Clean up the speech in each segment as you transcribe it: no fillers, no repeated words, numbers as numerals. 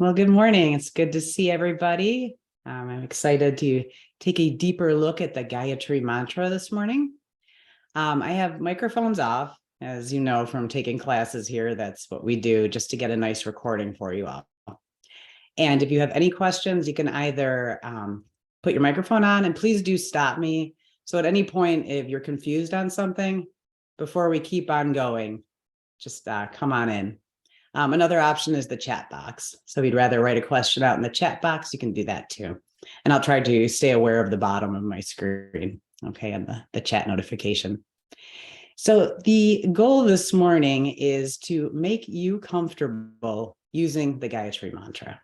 Well, good morning. It's good to see everybody. I'm excited to take a deeper look at the Gayatri mantra this morning. I have microphones off, as you know from taking classes here. That's what we do just to get a nice recording for you all. And if you have any questions, you can either put your microphone on, and please do stop me. So at any point, if you're confused on something, before we keep on going, just come on in. Another option is the chat box. So if you'd rather write a question out in the chat box, you can do that too. And I'll try to stay aware of the bottom of my screen, okay, and the chat notification. So the goal this morning is to make you comfortable using the Gayatri mantra.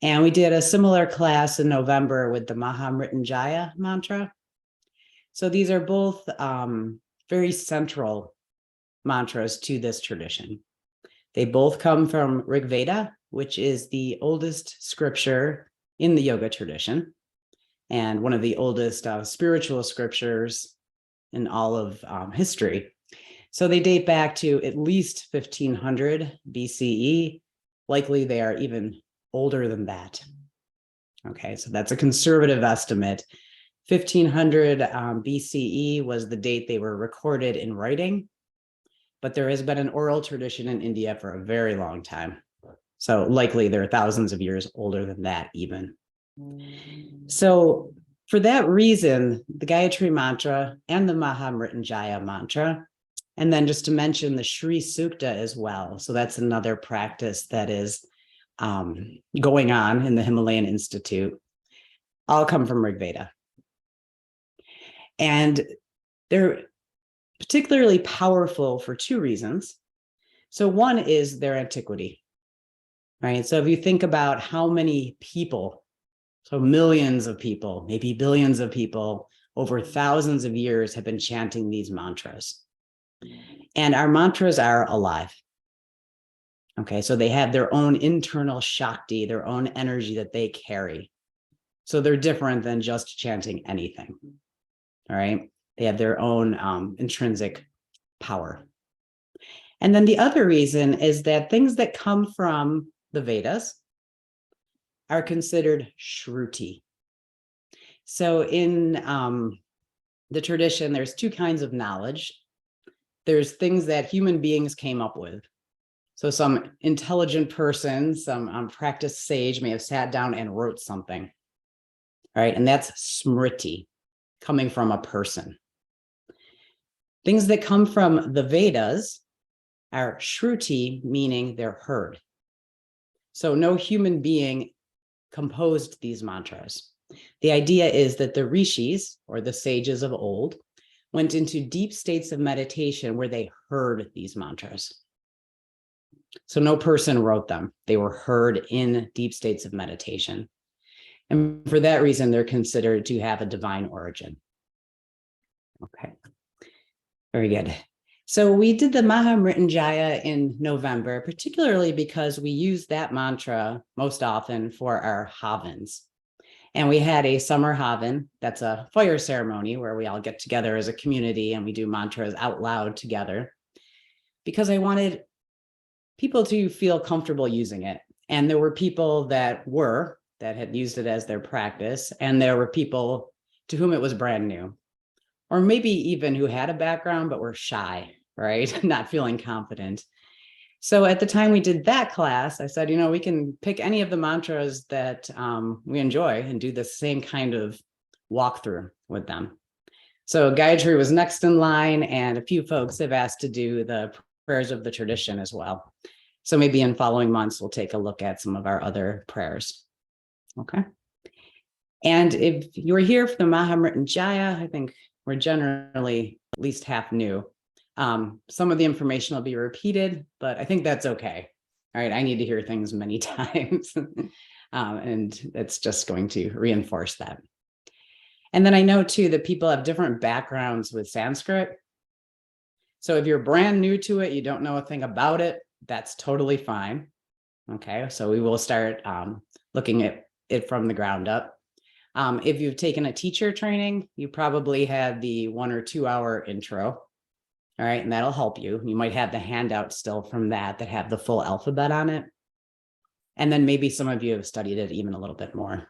And we did a similar class in November with the Mahamrityunjaya mantra. So these are both very central mantras to this tradition. They both come from Rig Veda, which is the oldest scripture in the yoga tradition, and one of the oldest spiritual scriptures in all of history. So they date back to at least 1500 BCE. Likely they are even older than that. Okay, so that's a conservative estimate. 1500 BCE was the date they were recorded in writing. But there has been an oral tradition in India for a very long time. So likely they're thousands of years older than that even. So for that reason, the Gayatri mantra and the Mahamrityunjaya mantra, and then just to mention the Shri Sukta as well. So that's another practice that is going on in the Himalayan Institute, all come from Rig Veda. And they're particularly powerful for two reasons. So one is their antiquity, right? So if you think about how many people, so millions of people, maybe billions of people over thousands of years have been chanting these mantras. And our mantras are alive. Okay, so they have their own internal Shakti, their own energy that they carry. So they're different than just chanting anything, all right? They have their own intrinsic power. And then the other reason is that things that come from the Vedas are considered Shruti. So in the tradition, there's two kinds of knowledge. There's things that human beings came up with. So some intelligent person, some practiced sage may have sat down and wrote something, right? And that's Smriti, coming from a person. Things that come from the Vedas are Shruti, meaning they're heard. So no human being composed these mantras. The idea is that the rishis, or the sages of old, went into deep states of meditation where they heard these mantras. So no person wrote them. They were heard in deep states of meditation. And for that reason, they're considered to have a divine origin. Okay. Very good. So we did the Mahamrityunjaya in November, particularly because we use that mantra most often for our havans. And we had a summer havan. That's a fire ceremony where we all get together as a community and we do mantras out loud together, because I wanted people to feel comfortable using it. And there were people that had used it as their practice, and there were people to whom it was brand new, or maybe even who had a background but were shy, right? Not feeling confident. So at the time we did that class, I said, we can pick any of the mantras that we enjoy and do the same kind of walkthrough with them. So Gayatri was next in line, and a few folks have asked to do the prayers of the tradition as well. So maybe in following months, we'll take a look at some of our other prayers. Okay. And if you're here for the Mahamrityunjaya, I think we're generally at least half new. Some of the information will be repeated, but I think that's okay. All right, I need to hear things many times, and it's just going to reinforce that. And then I know too that people have different backgrounds with Sanskrit. So if you're brand new to it, you don't know a thing about it, that's totally fine. Okay, so we will start looking at it from the ground up. If you've taken a teacher training, you probably had the 1 or 2 hour intro. All right, and that'll help you. You might have the handout still from that have the full alphabet on it. And then maybe some of you have studied it even a little bit more.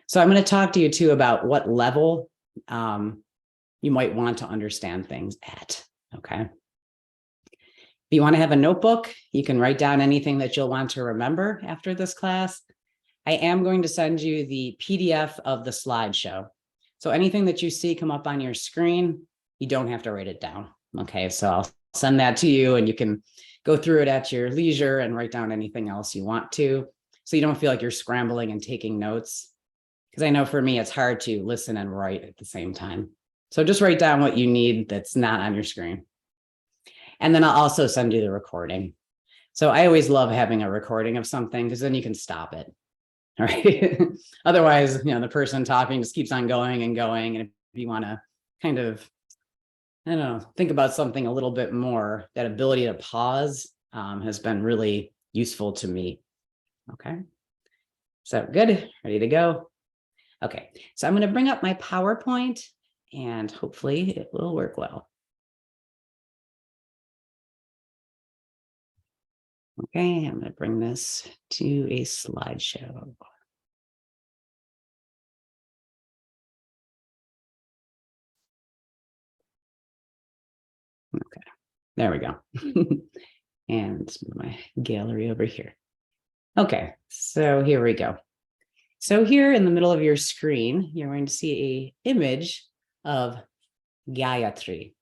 So I'm going to talk to you too about what level you might want to understand things at, okay? If you want to have a notebook, you can write down anything that you'll want to remember after this class. I am going to send you the PDF of the slideshow. So anything that you see come up on your screen, you don't have to write it down, okay? So I'll send that to you and you can go through it at your leisure and write down anything else you want to, so you don't feel like you're scrambling and taking notes. Because I know for me, it's hard to listen and write at the same time. So just write down what you need that's not on your screen. And then I'll also send you the recording. So I always love having a recording of something because then you can stop it. All right. Otherwise, the person talking just keeps on going and going. And if you want to kind of, I don't know, think about something a little bit more, that ability to pause has been really useful to me. Okay. So good. Ready to go? Okay. So I'm going to bring up my PowerPoint and hopefully it will work well. Okay. I'm going to bring this to a slideshow. Okay, there we go. And my gallery over here. Okay, so here we go. So here in the middle of your screen, you're going to see an image of Gayatri.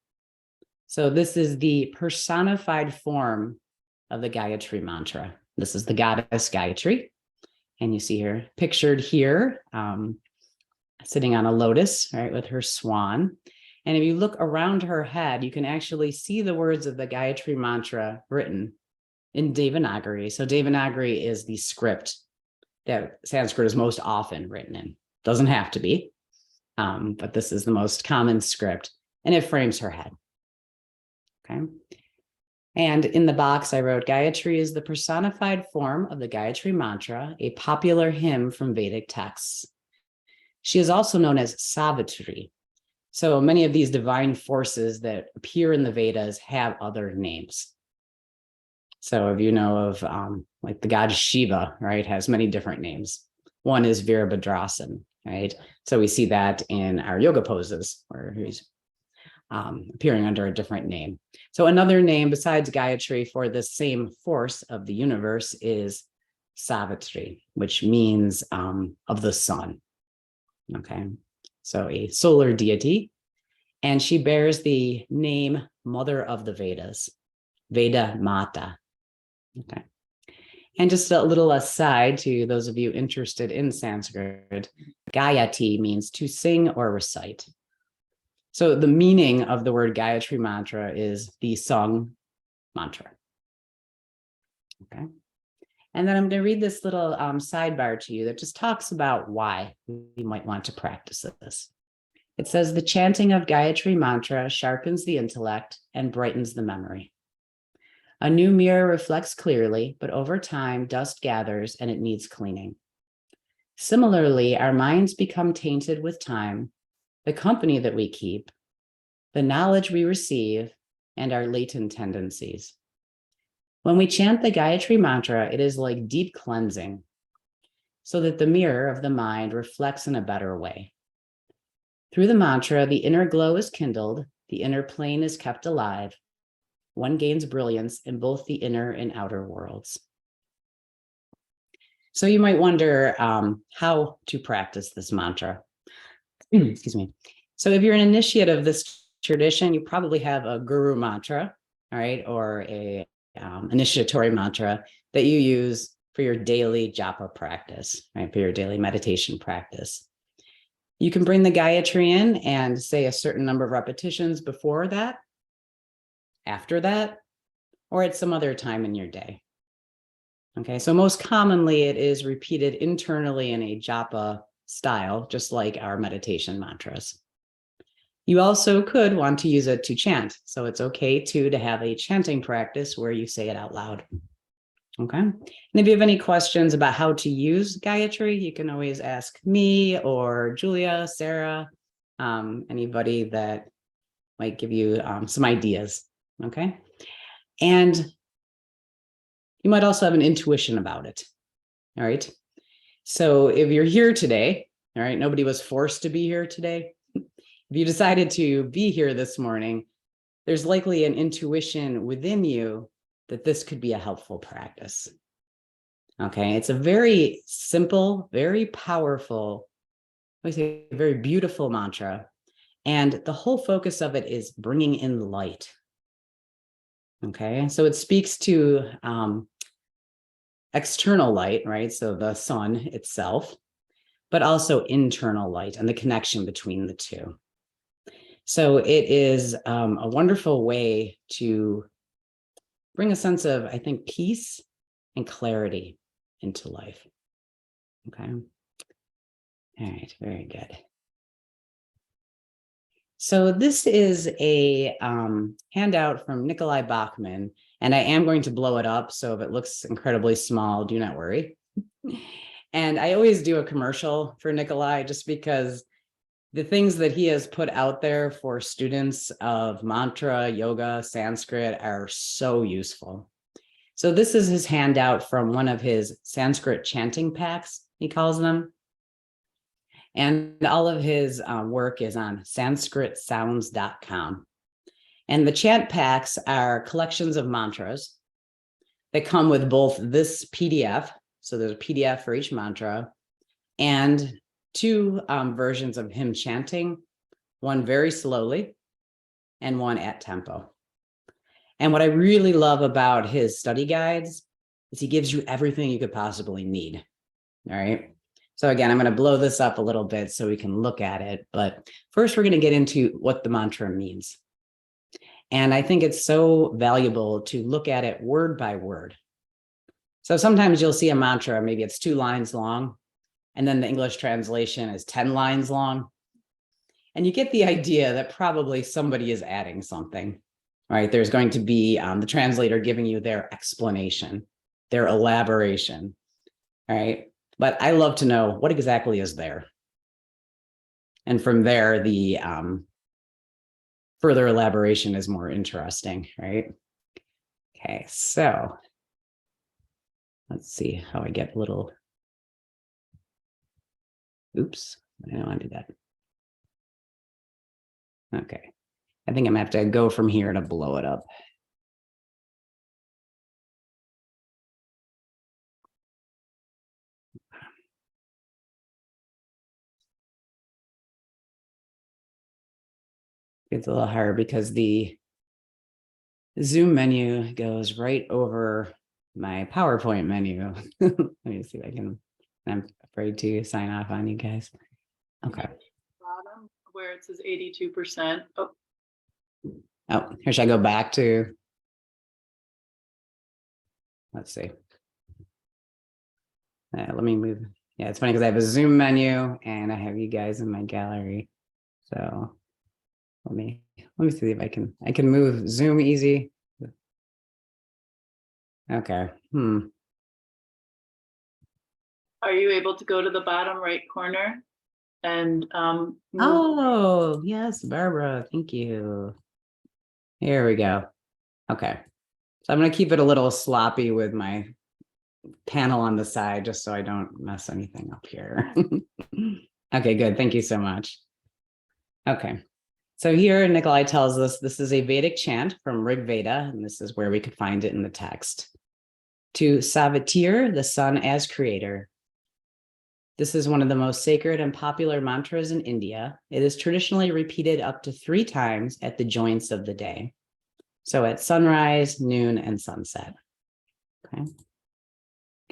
So this is the personified form of the Gayatri mantra. This is the goddess Gayatri. And you see her pictured here, sitting on a lotus, right, with her swan. And if you look around her head, you can actually see the words of the Gayatri mantra written in Devanagari. So Devanagari is the script that Sanskrit is most often written in. Doesn't have to be, but this is the most common script, and it frames her head. Okay. And in the box, I wrote, Gayatri is the personified form of the Gayatri mantra, a popular hymn from Vedic texts. She is also known as Savitri. So many of these divine forces that appear in the Vedas have other names. So if you know of like the god Shiva, right, has many different names. One is Virabhadrasan, right? So we see that in our yoga poses where he's appearing under a different name. So another name besides Gayatri for the same force of the universe is Savitri, which means of the sun. Okay. So a solar deity, and she bears the name Mother of the Vedas, Veda Mata. Okay. And just a little aside to those of you interested in Sanskrit, Gayati means to sing or recite. So the meaning of the word Gayatri mantra is the sung mantra. Okay. And then I'm going to read this little sidebar to you that just talks about why we might want to practice this. It says, the chanting of Gayatri mantra sharpens the intellect and brightens the memory. A new mirror reflects clearly, but over time, dust gathers and it needs cleaning. Similarly, our minds become tainted with time, the company that we keep, the knowledge we receive, and our latent tendencies. When we chant the Gayatri mantra, it is like deep cleansing, so that the mirror of the mind reflects in a better way. Through the mantra, the inner glow is kindled, the inner plane is kept alive. One gains brilliance in both the inner and outer worlds. So you might wonder how to practice this mantra. Excuse me. So if you're an initiate of this tradition, you probably have a guru mantra, all right, or a initiatory mantra that you use for your daily japa practice, right, for your daily meditation practice. You can bring the Gayatri in and say a certain number of repetitions before that, after that, or at some other time in your day. Okay, so most commonly it is repeated internally in a japa style, just like our meditation mantras. You also could want to use it to chant. So it's okay too to have a chanting practice where you say it out loud. Okay. And if you have any questions about how to use Gayatri, you can always ask me or Julia, Sarah, anybody that might give you some ideas. Okay. And you might also have an intuition about it. All right. So if you're here today, all right, nobody was forced to be here today. If you decided to be here this morning, there's likely an intuition within you that this could be a helpful practice. Okay, it's a very simple, very powerful, I say very beautiful mantra. And the whole focus of it is bringing in light. Okay, so it speaks to external light, right? So the sun itself, but also internal light and the connection between the two. So it is a wonderful way to bring a sense of, I think, peace and clarity into life. Okay. All right, very good. So this is a handout from Nikolai Bachman, and I am going to blow it up. So if it looks incredibly small, do not worry. And I always do a commercial for Nikolai just because the things that he has put out there for students of mantra, yoga, Sanskrit are so useful. So this is his handout from one of his Sanskrit chanting packs, he calls them. And all of his work is on sanskritsounds.com. And the chant packs are collections of mantras that come with both this PDF, so there's a PDF for each mantra, and two versions of him chanting, one very slowly and one at tempo. And what I really love about his study guides is he gives you everything you could possibly need. All right. So again, I'm going to blow this up a little bit so we can look at it. But first, we're going to get into what the mantra means. And I think it's so valuable to look at it word by word. So sometimes you'll see a mantra, maybe it's 2 lines long, and then the English translation is 10 lines long. And you get the idea that probably somebody is adding something, right? There's going to be the translator giving you their explanation, their elaboration, right? But I love to know what exactly is there. And from there, the further elaboration is more interesting, right? Okay, so let's see how I get a little, oops, I don't want to do that. Okay, I think I'm gonna have to go from here to blow it up. It's a little hard because the Zoom menu goes right over my PowerPoint menu. Let me see if I can, I'm afraid to sign off on you guys. Okay. Bottom where it says 82%. Oh, Here, should I go back to, let's see. Let me move. Yeah, it's funny because I have a Zoom menu and I have you guys in my gallery. So let me see if I can move Zoom easy. Okay. are you able to go to the bottom right corner and Oh, yes, Barbara. Thank you. Here we go. Okay. So I'm going to keep it a little sloppy with my panel on the side just so I don't mess anything up here. Okay, good. Thank you so much. Okay. So here Nikolai tells us this is a Vedic chant from Rig Veda, and this is where we could find it in the text. To Savitir, the sun as creator. This is one of the most sacred and popular mantras in India. It is traditionally repeated up to 3 times at the joints of the day. So at sunrise, noon, and sunset. Okay.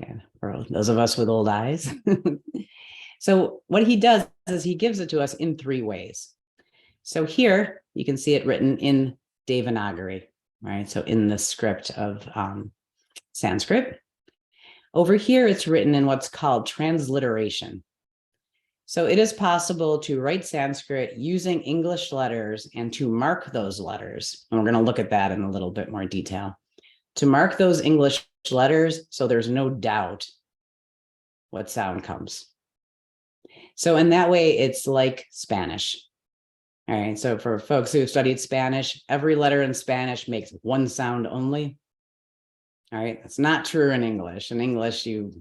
Okay. For those of us with old eyes. So what he does is he gives it to us in 3 ways. So here you can see it written in Devanagari, right? So in the script of Sanskrit. Over here, it's written in what's called transliteration. So it is possible to write Sanskrit using English letters and to mark those letters. And we're going to look at that in a little bit more detail. To mark those English letters so there's no doubt what sound comes. So in that way, it's like Spanish. All right, so for folks who studied Spanish, every letter in Spanish makes one sound only. All right, that's not true in English. In English, you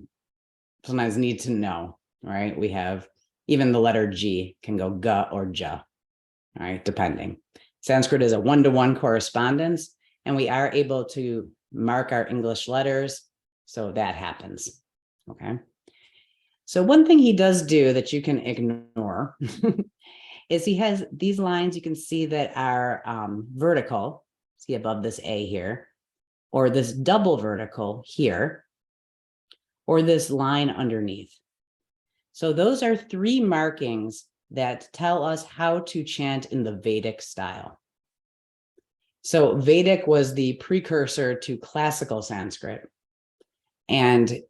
sometimes need to know, right? We have even the letter G can go ga or ja, all right, depending. Sanskrit is a one-to-one correspondence, and we are able to mark our English letters, so that happens, okay? So one thing he does do that you can ignore is he has these lines you can see that are vertical, see above this A here, or this double vertical here, or this line underneath. So those are three markings that tell us how to chant in the Vedic style. So Vedic was the precursor to classical Sanskrit. And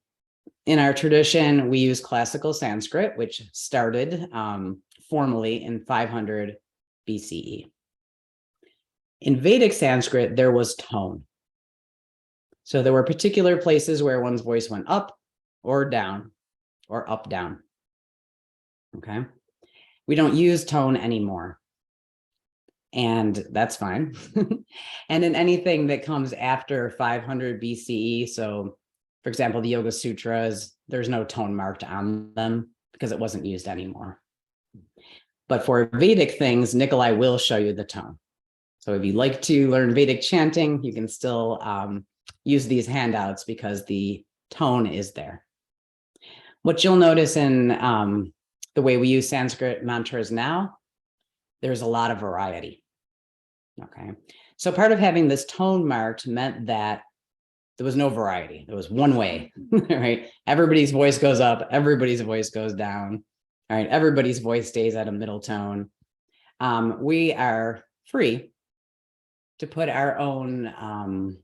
in our tradition, we use classical Sanskrit, which started formally in 500 BCE. In Vedic Sanskrit, there was tone. So there were particular places where one's voice went up or down or up, down. Okay. We don't use tone anymore. And that's fine. And in anything that comes after 500 BCE, so for example, the Yoga Sutras, there's no tone marked on them because it wasn't used anymore. But for Vedic things, Nikolai will show you the tone. So if you like to learn Vedic chanting, you can still use these handouts because the tone is there. What you'll notice in the way we use Sanskrit mantras now, there's a lot of variety. Okay. So part of having this tone marked meant that there was no variety. There was one way, right? Everybody's voice goes up, everybody's voice goes down. All right, everybody's voice stays at a middle tone. We are free to put our own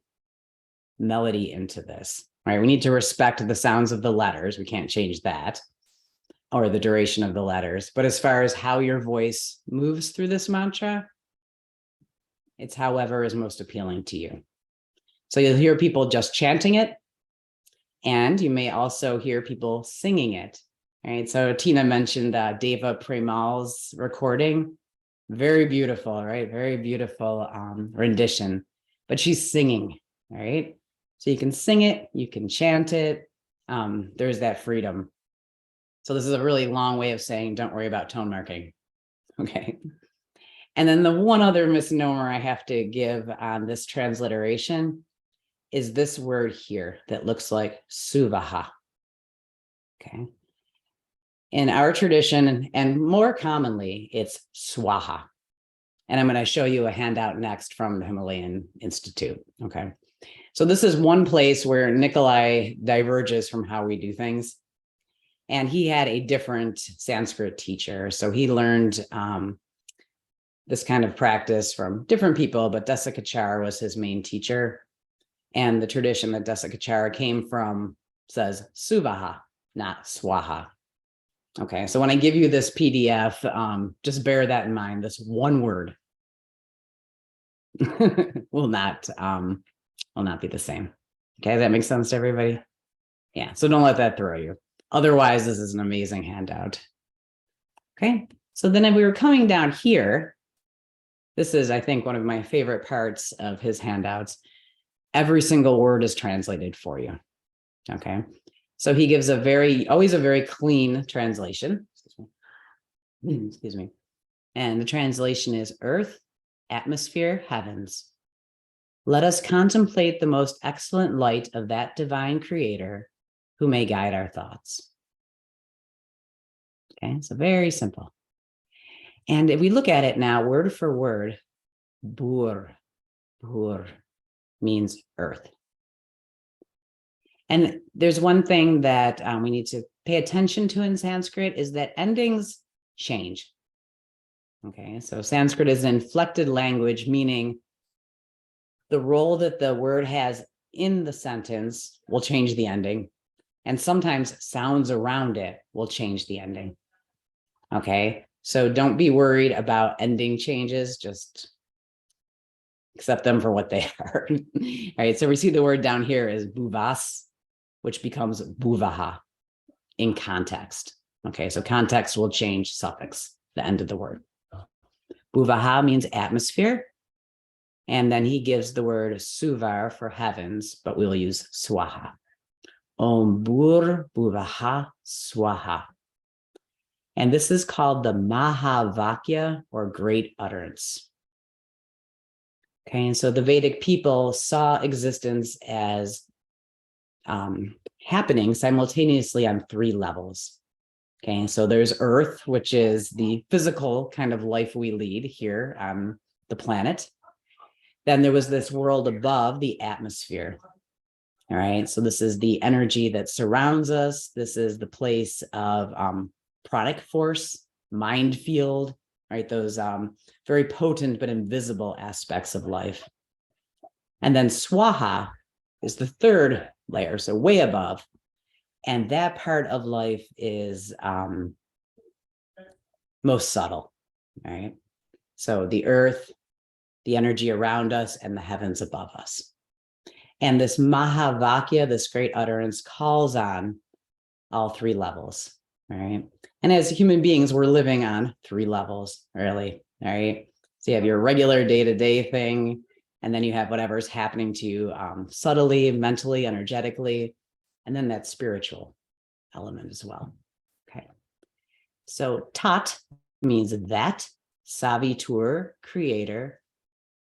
melody into this, right? We need to respect the sounds of the letters. We can't change that, or the duration of the letters. But as far as how your voice moves through this mantra, it's however is most appealing to you. So you'll hear people just chanting it, and you may also hear people singing it, right? So Tina mentioned Deva Premal's recording. Very beautiful, right? Very beautiful rendition, but she's singing, right? So you can sing it, you can chant it. There's that freedom. So this is a really long way of saying, don't worry about tone marking, okay? And then the one other misnomer I have to give on this transliteration is this word here that looks like suvaha, okay? In our tradition, and more commonly, it's swaha. And I'm going to show you a handout next from the Himalayan Institute, okay? So this is one place where Nikolai diverges from how we do things. And he had a different Sanskrit teacher. So he learned this kind of practice from different people, but Desikachara was his main teacher. And the tradition that Desikachara came from says suvaha, not swaha. Okay, so when I give you this PDF, just bear that in mind. This one word will not be the same. Okay, that makes sense to everybody? Yeah, so don't let that throw you. Otherwise, this is an amazing handout. Okay, so then if we were coming down here, this is, I think, one of my favorite parts of his handouts. Every single word is translated for you. Okay, so he gives always a very clean translation. Excuse me. And the translation is earth, atmosphere, heavens. Let us contemplate the most excellent light of that divine creator who may guide our thoughts. Okay, so very simple. And if we look at it now, word for word, bur means earth. And there's one thing that we need to pay attention to in Sanskrit is that endings change. Okay, so Sanskrit is an inflected language, meaning the role that the word has in the sentence will change the ending. And sometimes sounds around it will change the ending. Okay, so don't be worried about ending changes, just accept them for what they are. All right, so we see the word down here is bhuvas, which becomes bhuvaha in context. Okay, so context will change suffix, the end of the word. Bhuvaha means atmosphere. And then he gives the word suvar for heavens, but we'll use swaha. Om Bhur Bhuvaha Swaha. And this is called the Mahavakya, or great utterance. Okay, and so the Vedic people saw existence as happening simultaneously on 3 levels. Okay, and so there's Earth, which is the physical kind of life we lead here on the planet. Then there was this world above, the atmosphere. All right, so this is the energy that surrounds us. This is the place of pranic force, mind field, right? Those very potent but invisible aspects of life. And then Swaha is the 3rd layer, so way above. And that part of life is most subtle, right? So the earth, the energy around us, and the heavens above us. And this Mahavakya, this great utterance, calls on all 3 levels, right? And as human beings, we're living on 3 levels, really, right? So you have your regular day-to-day thing, and then you have whatever's happening to you subtly, mentally, energetically, and then that spiritual element as well. Okay. So tat means that, savitur, creator,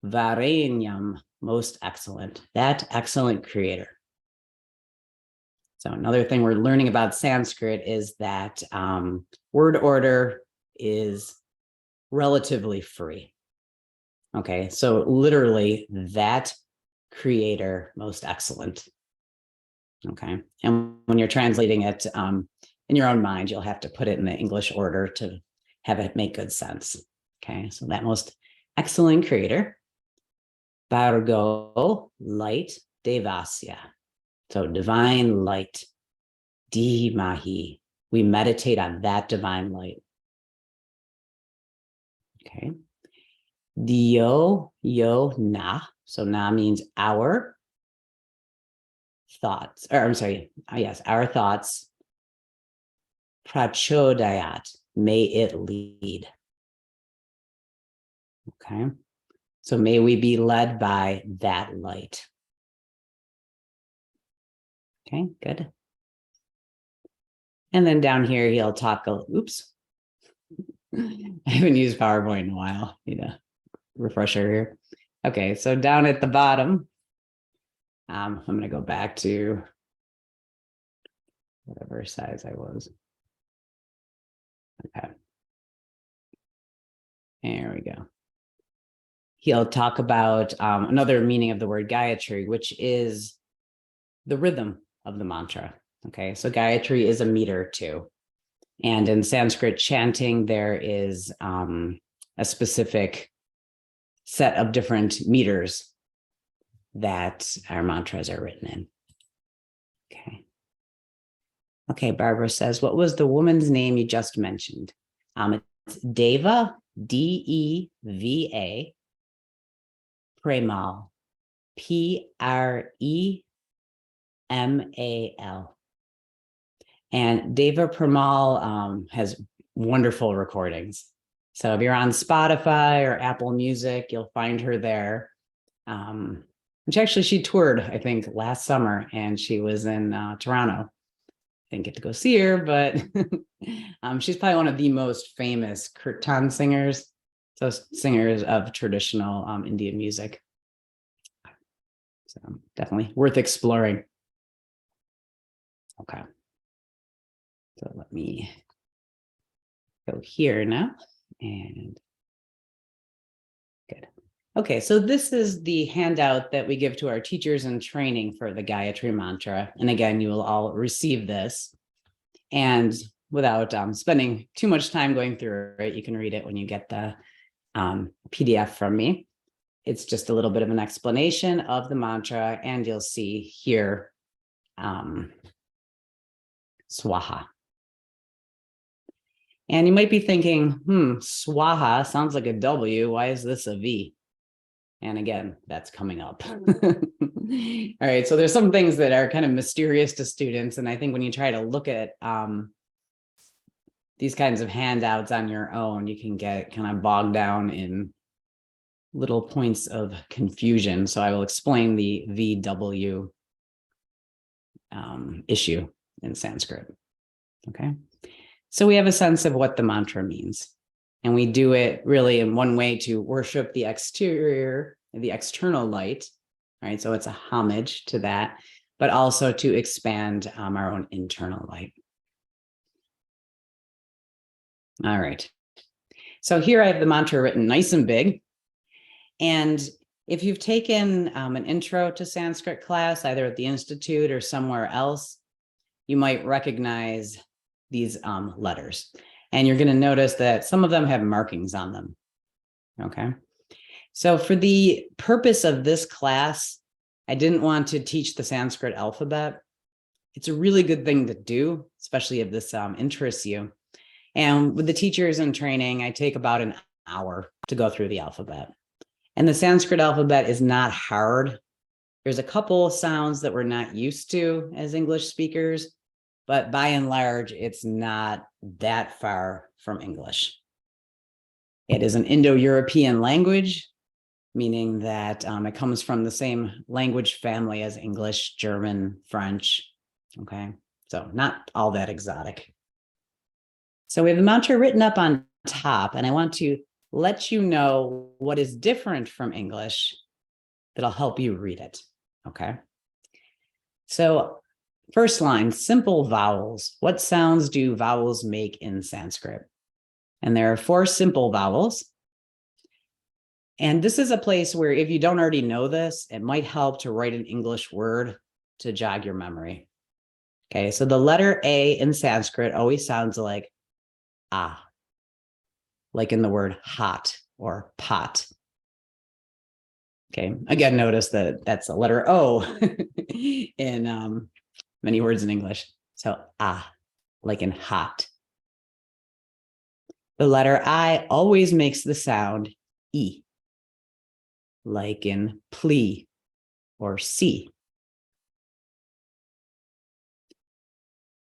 varenyam, most excellent, that excellent creator. So another thing we're learning about Sanskrit is that word order is relatively free. Okay, so literally that creator, most excellent. Okay, and when you're translating it in your own mind, you'll have to put it in the English order to have it make good sense. Okay, so that most excellent creator, Bhargo, light, Devasya. So divine light, Dhimahi. We meditate on that divine light. Okay. Dio, yo, na. So na means our thoughts, or I'm sorry, yes, our thoughts. praCOdayāt, may it lead. Okay. So may we be led by that light. Okay, good. And then down here, he'll talk, oops. I haven't used PowerPoint in a while. Need a refresher here. Okay, so down at the bottom, I'm going to go back to whatever size I was. Okay. There we go. He'll talk about another meaning of the word Gayatri, which is the rhythm of the mantra. Okay, so Gayatri is a meter too. And in Sanskrit chanting, there is a specific set of different meters that our mantras are written in. Okay. Okay, Barbara says, what was the woman's name you just mentioned? It's Deva, D-E-V-A, Premal, P-R-E-M-A-L. And Deva Premal has wonderful recordings. So if you're on Spotify or Apple Music, you'll find her there. Which actually she toured, I think, last summer, and she was in Toronto. Didn't get to go see her, but she's probably one of the most famous kirtan singers, so singers of traditional Indian music. So definitely worth exploring. Okay. So let me go here now, and good. Okay, so this is the handout that we give to our teachers in training for the Gayatri mantra. And again, you will all receive this. And without spending too much time going through it, you can read it when you get the PDF from me. It's just a little bit of an explanation of the mantra, and you'll see here, Swaha. And you might be thinking, Swaha sounds like a W. Why is this a V? And again, that's coming up. All right, so there's some things that are kind of mysterious to students. And I think when you try to look at these kinds of handouts on your own, you can get kind of bogged down in little points of confusion. So I will explain the VW issue in Sanskrit. Okay. So we have a sense of what the mantra means. And we do it really in one way to worship the exterior, the external light, right? So it's a homage to that, but also to expand our own internal light. All right. So here I have the mantra written nice and big. And if you've taken an intro to Sanskrit class, either at the Institute or somewhere else, you might recognize these letters. And you're going to notice that some of them have markings on them. Okay. So for the purpose of this class, I didn't want to teach the Sanskrit alphabet. It's a really good thing to do, especially if this interests you. And with the teachers in training, I take about an hour to go through the alphabet. And the Sanskrit alphabet is not hard. There's a couple sounds that we're not used to as English speakers, but by and large, it's not that far from English. It is an Indo-European language, meaning that it comes from the same language family as English, German, French. Okay, so not all that exotic. So we have the mantra written up on top, and I want to let you know what is different from English that'll help you read it. Okay. So first line, simple vowels. What sounds do vowels make in Sanskrit? And there are 4 simple vowels. And this is a place where if you don't already know this, it might help to write an English word to jog your memory. Okay, so the letter A in Sanskrit always sounds like ah, like in the word hot or pot. Okay, again, notice that that's a letter O in many words in English. So ah, like in hot. The letter I always makes the sound E, like in plea or see.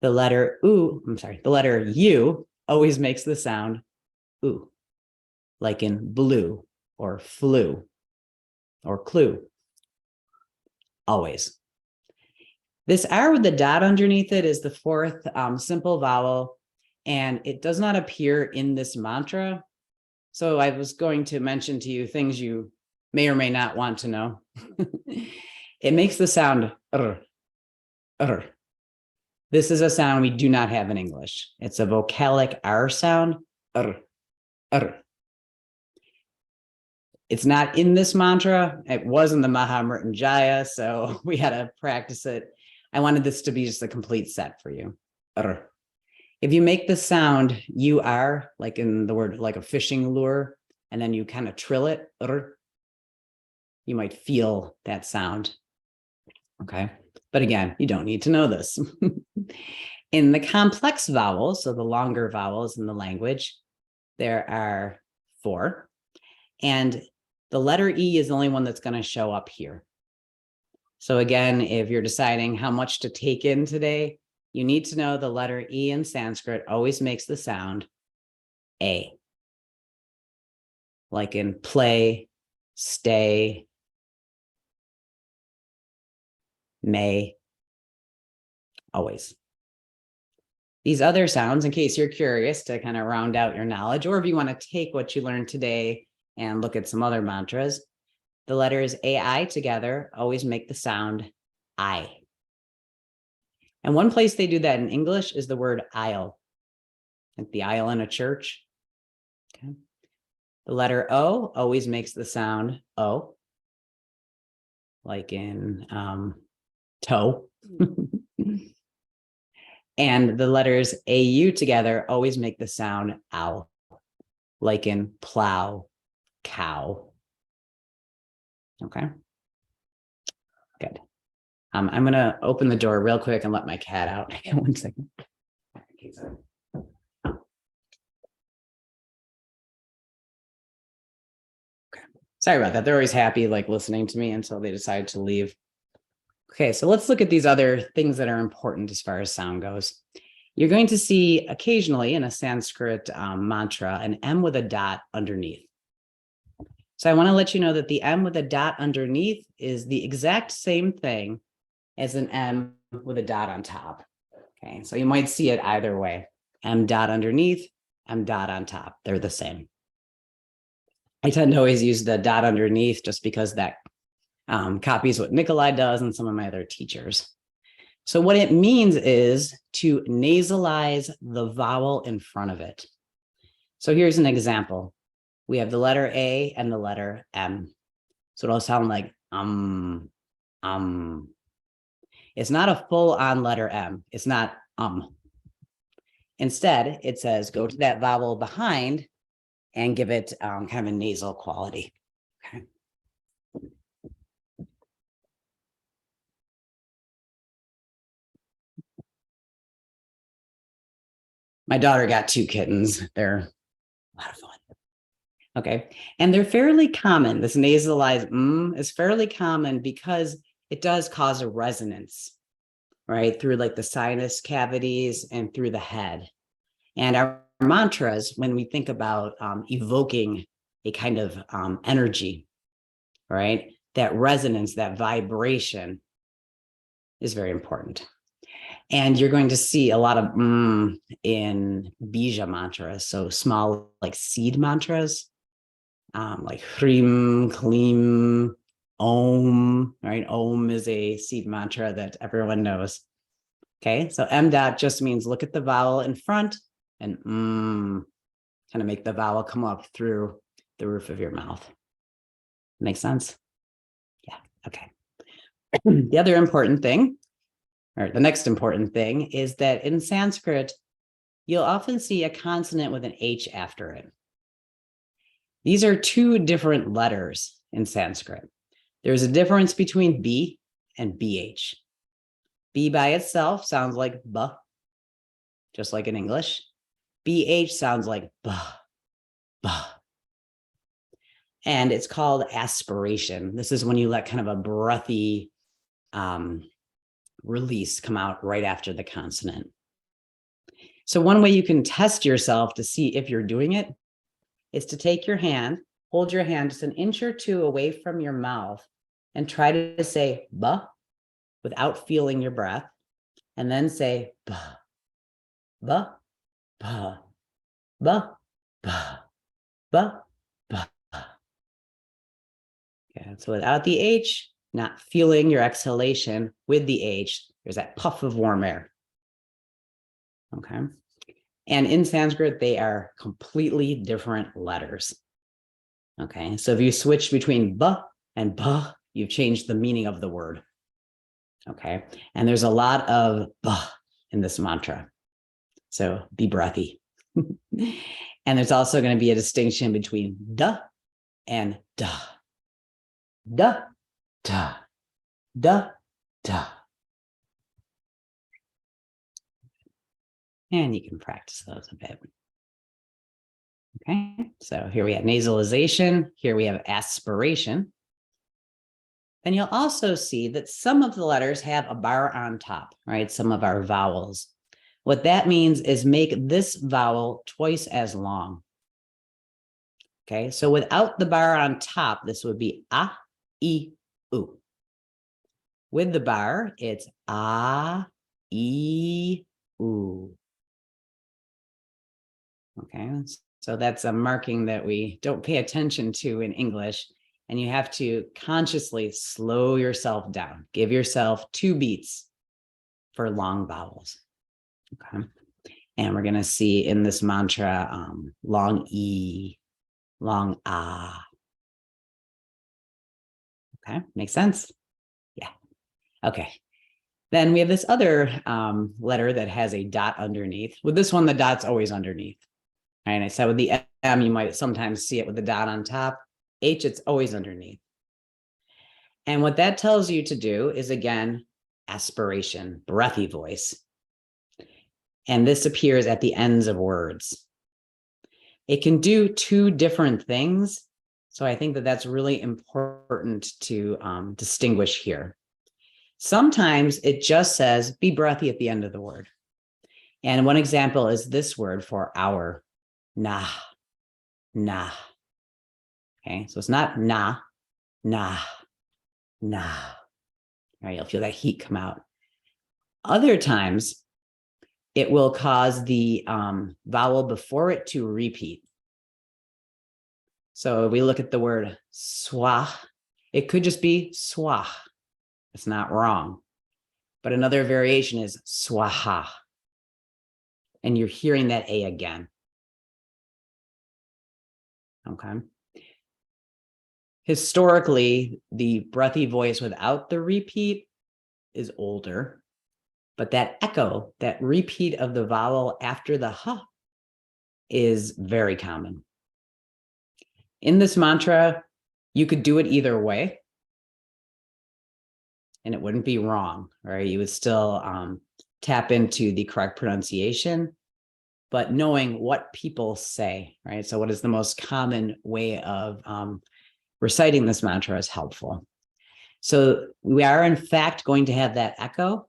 The letter the letter U always makes the sound oo, like in blue or flu or clue. Always. This R with the dot underneath it is the 4th simple vowel, and it does not appear in this mantra. So I was going to mention to you things you may or may not want to know. It makes the sound r. This is a sound we do not have in English. It's a vocalic R sound, r. It's not in this mantra. It was in the Mahamrityunjaya, so we had to practice it. I wanted this to be just a complete set for you. R. If you make the sound UR, like in the word, like a fishing lure, and then you kind of trill it, r, you might feel that sound. Okay. But again, you don't need to know this. In the complex vowels, so the longer vowels in the language, there are 4. And the letter E is the only one that's going to show up here. So again, if you're deciding how much to take in today, you need to know the letter E in Sanskrit always makes the sound A. Like in play, stay, may, always. These other sounds, in case you're curious to kind of round out your knowledge, or if you want to take what you learned today and look at some other mantras, the letters AI together always make the sound I. And one place they do that in English is the word aisle, like the aisle in a church. Okay. The letter O always makes the sound O, like in toe. And the letters AU together always make the sound ow, like in plow, cow. Okay, good. I'm going to open the door real quick and let my cat out. 1 second. Okay. Sorry about that. They're always happy, like listening to me until they decide to leave. Okay, so let's look at these other things that are important as far as sound goes. You're going to see occasionally in a Sanskrit mantra an M with a dot underneath. So I want to let you know that the M with a dot underneath is the exact same thing as an M with a dot on top. Okay, so you might see it either way. M dot underneath, M dot on top. They're the same. I tend to always use the dot underneath just because that copies what Nikolai does and some of my other teachers. So what it means is to nasalize the vowel in front of it. So here's an example. We have the letter A and the letter M. So it'll sound like It's not a full-on letter M. It's not Instead, it says go to that vowel behind and give it kind of a nasal quality. Okay. My daughter got 2 kittens. They're a lot of fun. Okay. And they're fairly common. This nasalized is fairly common because it does cause a resonance, right? Through like the sinus cavities and through the head. And our mantras, when we think about evoking a kind of energy, right? That resonance, that vibration is very important. And you're going to see a lot of in bija mantras, so small like seed mantras, like Hrim, Klim, Om, right? Om is a seed mantra that everyone knows. Okay, so M dot just means look at the vowel in front and kind of make the vowel come up through the roof of your mouth. Make sense? Yeah, okay. The other important thing, or the next important thing, is that in Sanskrit, you'll often see a consonant with an H after it. These are 2 different letters in Sanskrit. There's a difference between B and BH. B by itself sounds like B, just like in English. BH sounds like B, B. And it's called aspiration. This is when you let kind of a breathy release come out right after the consonant. So one way you can test yourself to see if you're doing it is to take your hand, hold your hand just an inch or 2 away from your mouth and try to say B without feeling your breath, and then say B, B, B, B, B, B, B. Okay, so without the H, not feeling your exhalation. With the H, there's that puff of warm air. Okay. And in Sanskrit, they are completely different letters. Okay. So if you switch between B and B, you've changed the meaning of the word. Okay. And there's a lot of B in this mantra. So be breathy. And there's also going to be a distinction between D and Da. Da, da, da, da. And you can practice those a bit. Okay, so here we have nasalization. Here we have aspiration. Then you'll also see that some of the letters have a bar on top, right? Some of our vowels. What that means is make this vowel twice as long. Okay, so without the bar on top, this would be A, I, U. With the bar, it's A, I, U. Okay, so that's a marking that we don't pay attention to in English, and you have to consciously slow yourself down. Give yourself 2 beats for long vowels. Okay, and we're going to see in this mantra long E, long A. Okay, makes sense? Yeah. Okay. Then we have this other letter that has a dot underneath. With this one, the dot's always underneath. Right? And I said with the M, you might sometimes see it with the dot on top. H, it's always underneath. And what that tells you to do is, again, aspiration, breathy voice. And this appears at the ends of words. It can do 2 different things. So I think that that's really important to distinguish here. Sometimes it just says, be breathy at the end of the word. And one example is this word for hour, nah, nah. Okay, so it's not nah, nah, nah. right? You'll feel that heat come out. Other times, it will cause the vowel before it to repeat. So if we look at the word swah, it could just be swah. It's not wrong. But another variation is swaha. And you're hearing that A again. Okay. Historically, the breathy voice without the repeat is older, but that echo, that repeat of the vowel after the ha, is very common. In this mantra, you could do it either way, and it wouldn't be wrong, right? You would still tap into the correct pronunciation, but knowing what people say, right? So what is the most common way of reciting this mantra is helpful. So we are, in fact, going to have that echo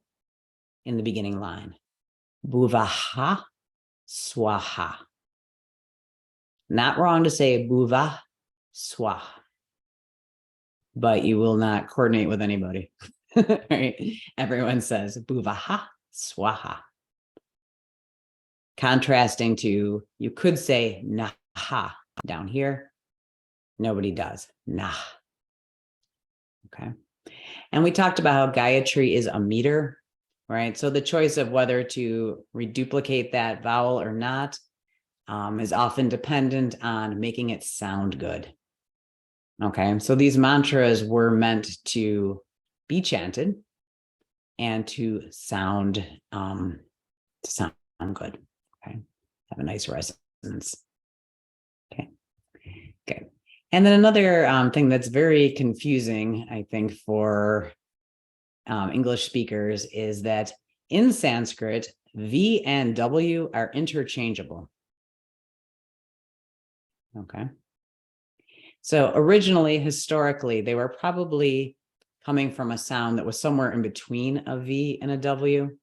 in the beginning line. Buvaha, swaha. Not wrong to say buva, swah, but you will not coordinate with anybody. Right? Everyone says buvaha, swaha. Contrasting to, you could say naha down here. Nobody does. Nah. Okay. And we talked about how Gayatri is a meter, right? So the choice of whether to reduplicate that vowel or not is often dependent on making it sound good. Okay. So these mantras were meant to be chanted and to sound good. Okay. Have a nice resonance. Okay. Okay. And then another thing that's very confusing, I think, for English speakers is that in Sanskrit, V and W are interchangeable. Okay. So originally, historically, they were probably coming from a sound that was somewhere in between a V and a W.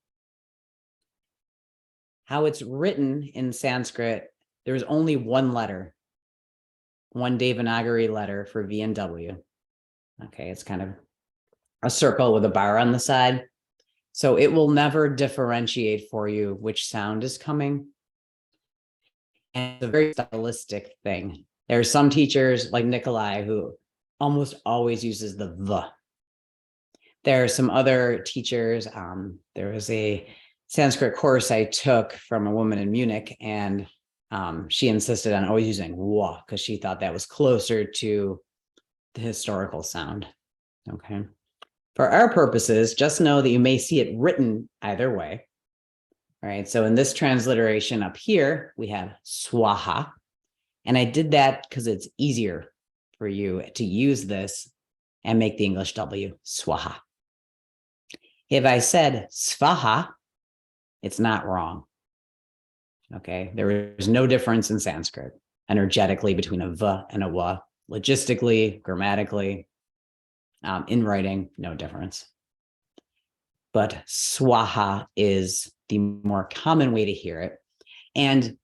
How it's written in Sanskrit, there is only one letter, one Devanagari letter for V and W. Okay, it's kind of a circle with a bar on the side. So it will never differentiate for you which sound is coming. And it's a very stylistic thing. There are some teachers like Nikolai who almost always uses the V. There are some other teachers. There was a Sanskrit course I took from a woman in Munich, and she insisted on always using wa because she thought that was closer to the historical sound. Okay. For our purposes, just know that you may see it written either way. All right. So in this transliteration up here, we have swaha. And I did that because it's easier for you to use this and make the English W swaha. If I said svaha, it's not wrong. Okay. There is no difference in Sanskrit energetically between a V and a wa. Logistically, grammatically, in writing, no difference. But swaha is the more common way to hear it. And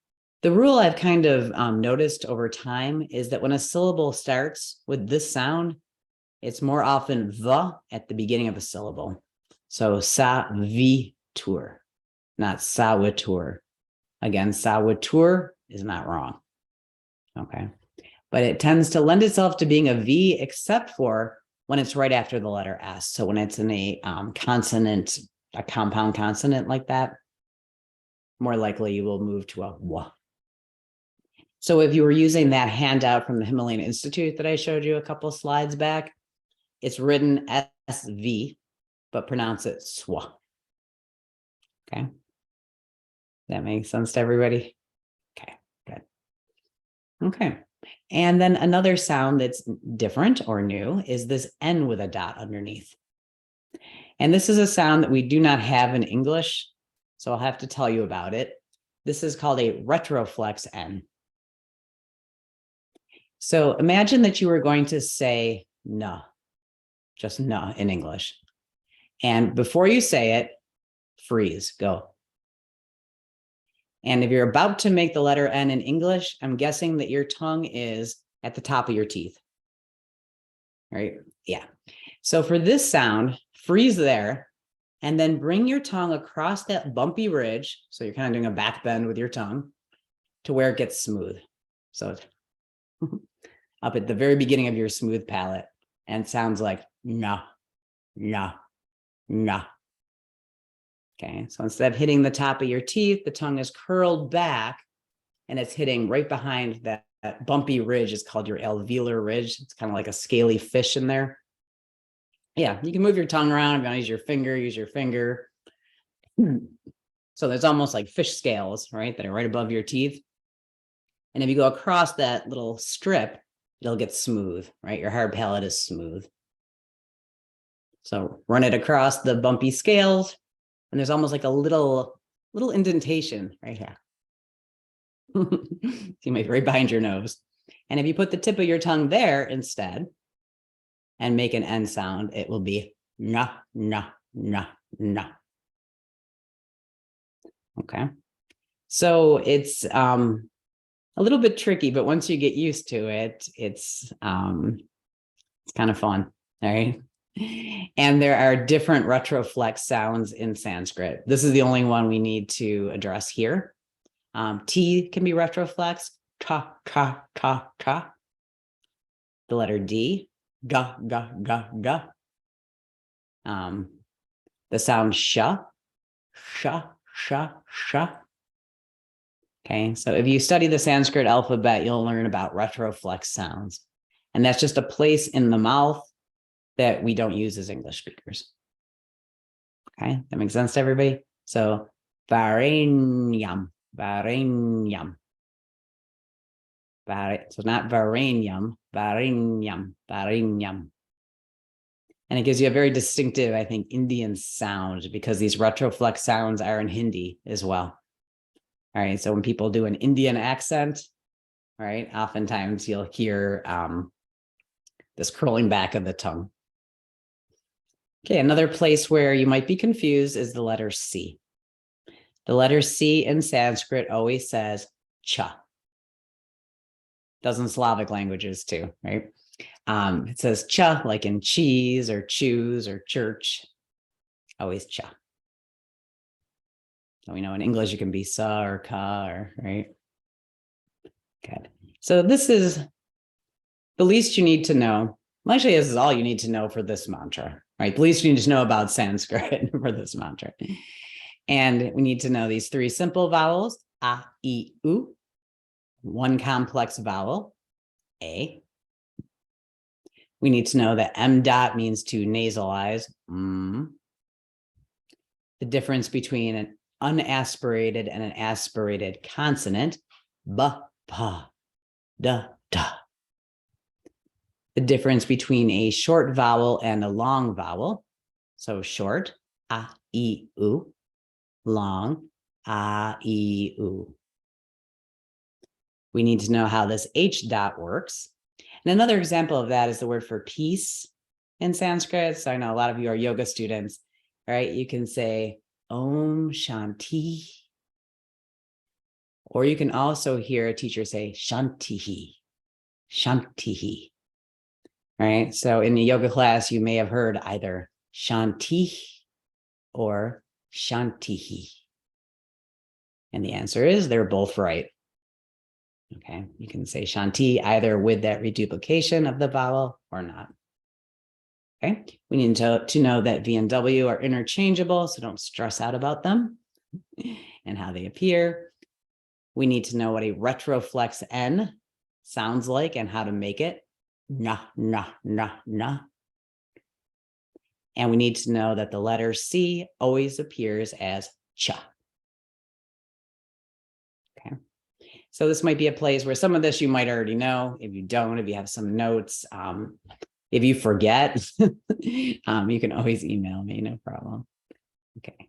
the rule I've kind of noticed over time is that when a syllable starts with this sound, it's more often V at the beginning of a syllable. So sa-vi-tur, not sa-wa-tur. Again, sa-wa-tur is not wrong. Okay. But it tends to lend itself to being a V, except for when it's right after the letter S. So when it's in a consonant, a compound consonant like that, more likely you will move to a W. So if you were using that handout from the Himalayan Institute that I showed you a couple slides back, it's written SV, but pronounce it SWA. Okay. That makes sense to everybody? Okay, good. Okay. And then another sound that's different or new is this N with a dot underneath. And this is a sound that we do not have in English, so I'll have to tell you about it. This is called a retroflex N. So imagine that you were going to say "na," just "na" in English. And before you say it, freeze, go. And if you're about to make the letter N in English, I'm guessing that your tongue is at the top of your teeth. Right? Yeah. So for this sound, freeze there, and then bring your tongue across that bumpy ridge. So you're kind of doing a back bend with your tongue to where it gets smooth. So it's up at the very beginning of your smooth palate, and sounds like nah, nah, nah. Okay, so instead of hitting the top of your teeth, the tongue is curled back and it's hitting right behind that bumpy ridge. Is called your alveolar ridge. It's kind of like a scaly fish in there. Yeah, you can move your tongue around. If you want to use your finger. So there's almost like fish scales, right, that are right above your teeth. And if you go across that little strip, it'll get smooth, right? Your hard palate is smooth. So run it across the bumpy scales, and there's almost like a little indentation right here. You might be right behind your nose. And if you put the tip of your tongue there instead and make an N sound, it will be nah, nah, nah, nah. Okay. So it's a little bit tricky, but once you get used to it, it's kind of fun, all right? And there are different retroflex sounds in Sanskrit. This is the only one we need to address here. T can be retroflex, ta, ta, ta, ta. The letter D, ga, ga, ga, ga. The sound sha, sha, sha, sha. Okay, so if you study the Sanskrit alphabet, you'll learn about retroflex sounds. And that's just a place in the mouth that we don't use as English speakers. Okay, that makes sense to everybody? So, varenyam, varenyam. So not varenyam, varenyam, varenyam. And it gives you a very distinctive, I think, Indian sound, because these retroflex sounds are in Hindi as well. All right, so when people do an Indian accent, right, oftentimes you'll hear this curling back of the tongue. Okay, another place where you might be confused is the letter C. The letter C in Sanskrit always says cha. Does in Slavic languages too, right? It says cha, like in cheese or choose or church, always cha. So we know in English it can be sa or ka, or right? Good. So this is the least you need to know. Well, actually, this is all you need to know for this mantra, right? The least you need to know about Sanskrit for this mantra. And we need to know these three simple vowels, a, I, u, one complex vowel, a. We need to know that M dot means to nasalize, the difference between an unaspirated and an aspirated consonant, b, pa, da, da. The difference between a short vowel and a long vowel. So short, a, I, u, long, a, I, u. We need to know how this H dot works. And another example of that is the word for peace in Sanskrit. So I know a lot of you are yoga students, right? You can say Om Shanti. Or you can also hear a teacher say Shantihi, Shantihi. Right? So in the yoga class, you may have heard either Shanti or Shantihi. And the answer is they're both right. Okay, you can say Shanti either with that reduplication of the vowel or not. Okay, we need to know that V and W are interchangeable, so don't stress out about them and how they appear. We need to know what a retroflex N sounds like and how to make it. Na, na, na, na. And we need to know that the letter C always appears as cha. Okay. So this might be a place where some of this you might already know. If you don't, if you have some notes, if you forget, you can always email me, no problem. Okay.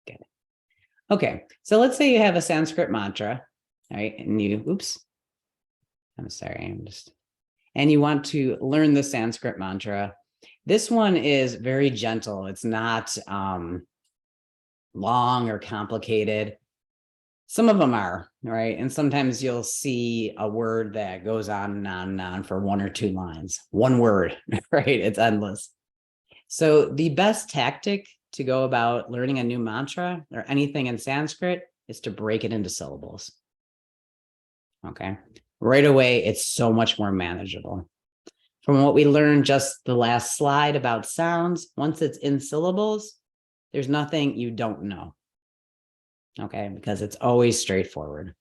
Good. Okay, so let's say you have a Sanskrit mantra, right? And you, oops, I'm sorry, and you want to learn the Sanskrit mantra. This one is very gentle. It's not long or complicated. Some of them are, right? And sometimes you'll see a word that goes on and on and on for 1 or 2 lines. One word, right? It's endless. So the best tactic to go about learning a new mantra or anything in Sanskrit is to break it into syllables. Okay. Right away, it's so much more manageable. From what we learned just the last slide about sounds, once it's in syllables, there's nothing you don't know. Okay, because it's always straightforward.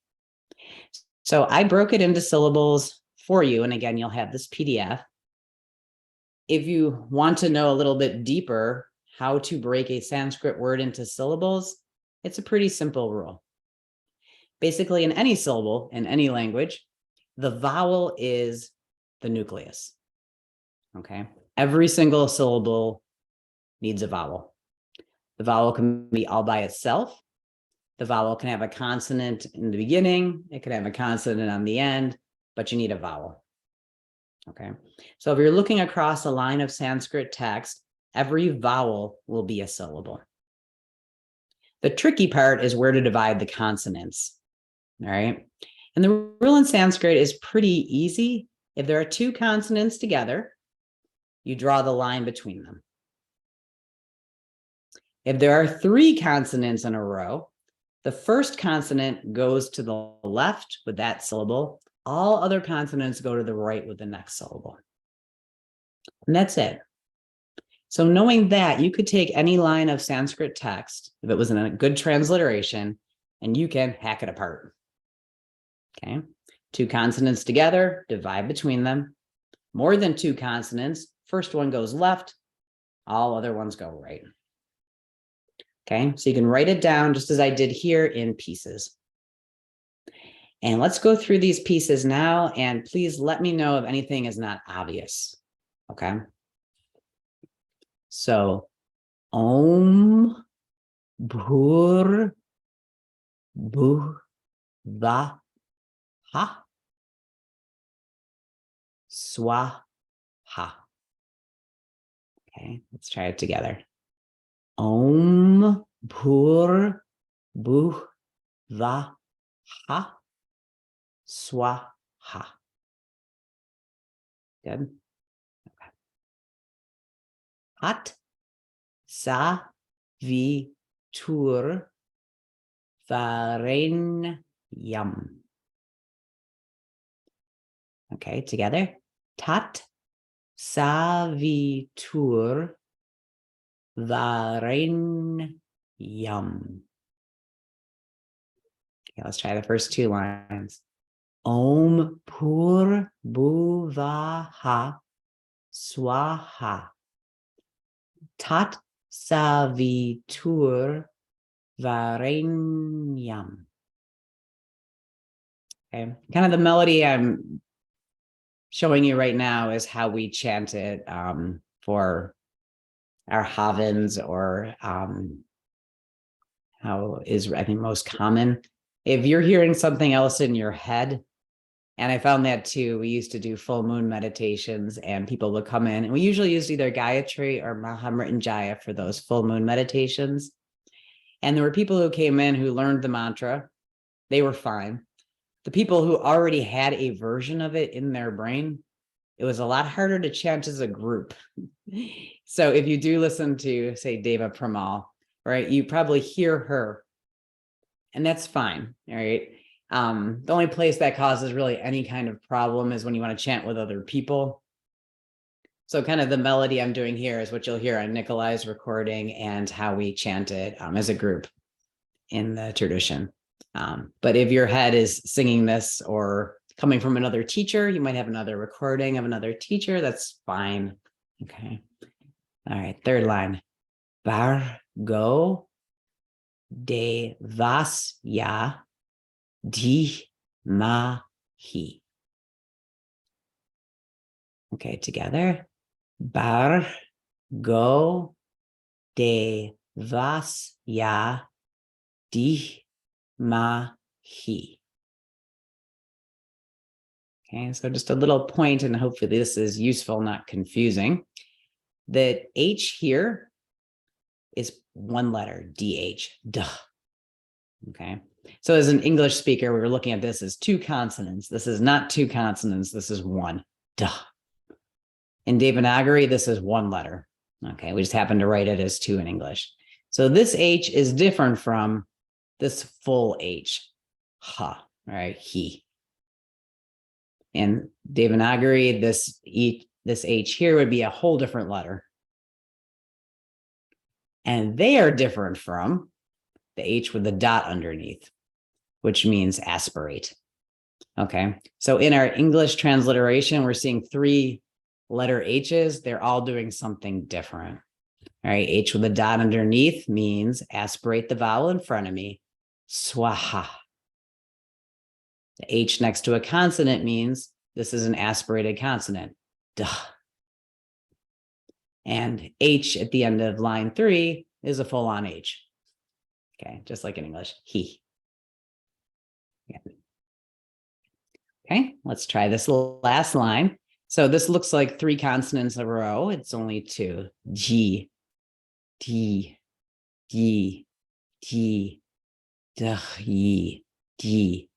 So I broke it into syllables for you. And again, you'll have this PDF. If you want to know a little bit deeper how to break a Sanskrit word into syllables, it's a pretty simple rule. Basically, in any syllable, in any language, the vowel is the nucleus. Okay, every single syllable needs a vowel. The vowel can be all by itself. The vowel can have a consonant in the beginning. It can have a consonant on the end, but you need a vowel. Okay. So if you're looking across a line of Sanskrit text, every vowel will be a syllable. The tricky part is where to divide the consonants. All right. And the rule in Sanskrit is pretty easy. If there are 2 consonants together, you draw the line between them. If there are 3 consonants in a row, the first consonant goes to the left with that syllable. All other consonants go to the right with the next syllable. And that's it. So knowing that, you could take any line of Sanskrit text, if it was in a good transliteration, and you can hack it apart. Okay. 2 consonants together, divide between them. More than 2 consonants, first one goes left, all other ones go right. Okay, so you can write it down just as I did here in pieces. And let's go through these pieces now, and please let me know if anything is not obvious. Okay. So, Om Bhur Bhu Va Ha Swaha. Okay, let's try it together. Om Bhur Bhu Va Ha Swaha. Good. Okay. Hat Sa Vi Tur Varen Yam. Okay, together. Tat Savitur Varen Yam. Okay, let's try the first 2 lines. Om Pur Bhuvaha Swaha. Tat Savitur Varen Yam. Okay, kind of the melody I'm showing you right now is how we chant it for our havens, or how is, I think, most common. If you're hearing something else in your head, and I found that too, we used to do full moon meditations and people would come in, and we usually used either Gayatri or Mahamrityunjaya for those full moon meditations. And there were people who came in who learned the mantra. They were fine. The people who already had a version of it in their brain, it was a lot harder to chant as a group. So if you do listen to, say, Deva Premal, right, you probably hear her, and that's fine, all right? The only place that causes really any kind of problem is when you want to chant with other people. So kind of the melody I'm doing here is what you'll hear on Nikolai's recording and how we chant it as a group in the tradition. But if your head is singing this or coming from another teacher, you might have another recording of another teacher. That's fine. Okay. All right. 3rd line. Vargo de Vasya di Mahi. Okay. Together. Vargo de Vasya di Mahi. Okay, so just a little point, and hopefully this is useful, not confusing. The H here is 1 letter, DH, duh. Okay, So as an English speaker, we were looking at this as two consonants. This is not two consonants. This is one. Duh. In Devanagari, this is one letter. Okay, we just happen to write it as two in English. So this H is different from this full H. Ha, all right, he. In Devanagari, this H here would be a whole different letter. And they are different from the H with the dot underneath, which means aspirate. Okay, so in our English transliteration, we're seeing 3 letter H's. They're all doing something different. All right, H with a dot underneath means aspirate the vowel in front of me, swaha. The H next to a consonant means this is an aspirated consonant, duh. And H at the end of line 3 is a full-on H. Okay, just like in English, he. Yeah. Okay, let's try this last line. So this looks like 3 consonants in a row. It's only 2. G, D, D, D, duh, ye, D,